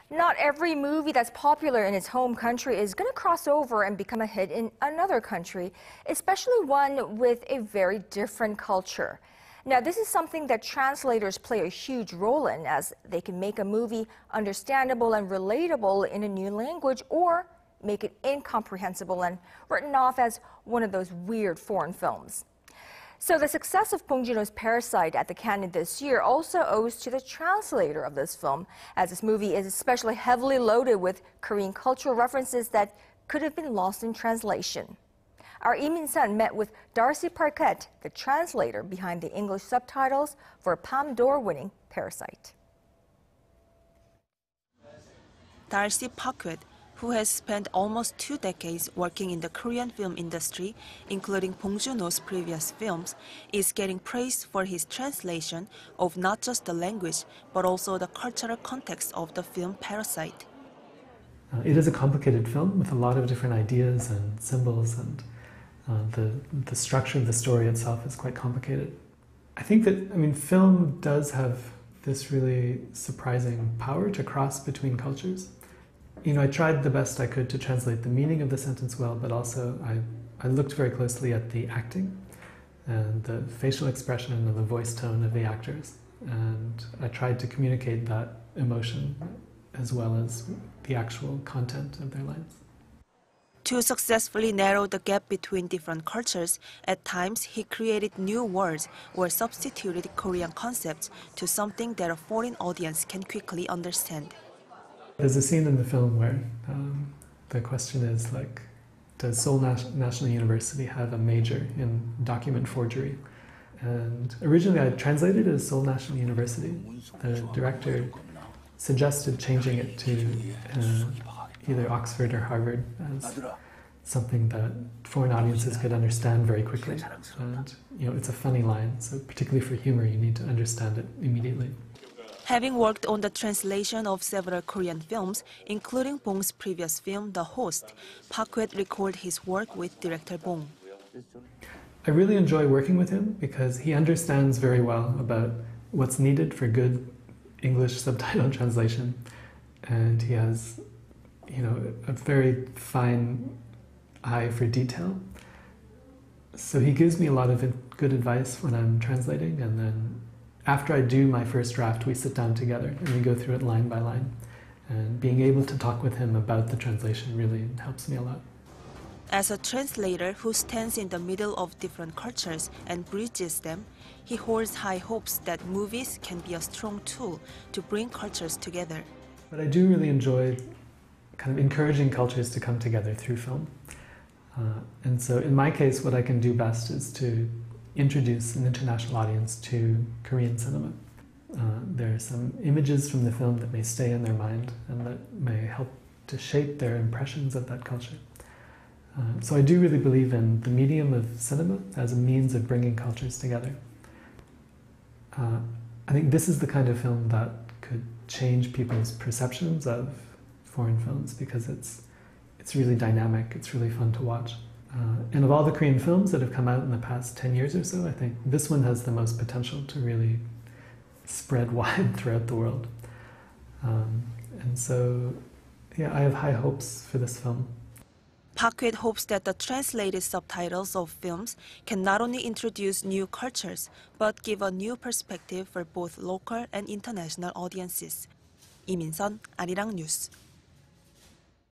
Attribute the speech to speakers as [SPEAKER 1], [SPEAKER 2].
[SPEAKER 1] Not every movie that's popular in its home country is going to cross over and become a hit in another country, especially one with a very different culture. Now, this is something that translators play a huge role in, as they can make a movie understandable and relatable in a new language or make it incomprehensible and written off as one of those weird foreign films. So the success of Bong Joon-ho's Parasite at the Cannes this year also owes to the translator of this film, as this movie is especially heavily loaded with Korean cultural references that could have been lost in translation. Our Lee Min-sun met with Darcy Paquet, the translator behind the English subtitles for Palme d'Or-winning Parasite.
[SPEAKER 2] Darcy Paquet, who has spent almost 2 decades working in the Korean film industry, including Bong Joon-ho's previous films, is getting praised for his translation of not just the language, but also the cultural context of the film Parasite.
[SPEAKER 3] It is a complicated film with a lot of different ideas and symbols, and the structure of the story itself is quite complicated. I think that, film does have this really surprising power to cross between cultures. I tried the best I could to translate the meaning of the sentence well, but also I looked very closely at the acting and the facial expression and the voice tone of the actors. And I tried to communicate that emotion as well as the actual content of their lines.
[SPEAKER 2] To successfully narrow the gap between different cultures, at times he created new words or substituted Korean concepts to something that a foreign audience can quickly understand.
[SPEAKER 3] There's a scene in the film where the question is, does Seoul National University have a major in document forgery? And originally I translated it as Seoul National University. The director suggested changing it to either Oxford or Harvard as something that foreign audiences could understand very quickly. And it's a funny line, so particularly for humor you need to understand it immediately.
[SPEAKER 2] Having worked on the translation of several Korean films, including Bong's previous film, The Host, Paquet recalled his work with director Bong.
[SPEAKER 3] I really enjoy working with him because he understands very well about what's needed for good English subtitle translation, and he has, a very fine eye for detail. So he gives me a lot of good advice when I'm translating, and then after I do my first draft, we sit down together and we go through it line by line. And being able to talk with him about the translation really helps me a lot.
[SPEAKER 2] As a translator who stands in the middle of different cultures and bridges them, he holds high hopes that movies can be a strong tool to bring cultures together.
[SPEAKER 3] But I do really enjoy kind of encouraging cultures to come together through film. And so in my case, what I can do best is to introduce an international audience to Korean cinema. There are some images from the film that may stay in their mind and that may help to shape their impressions of that culture. So I do really believe in the medium of cinema as a means of bringing cultures together. I think this is the kind of film that could change people's perceptions of foreign films because it's really dynamic, it's really fun to watch. And of all the Korean films that have come out in the past 10 years or so, I think this one has the most potential to really spread wide throughout the world. And so, I have high hopes for this film.
[SPEAKER 2] Paquet hopes that the translated subtitles of films can not only introduce new cultures, but give a new perspective for both local and international audiences. Lee Min-sun, Arirang News.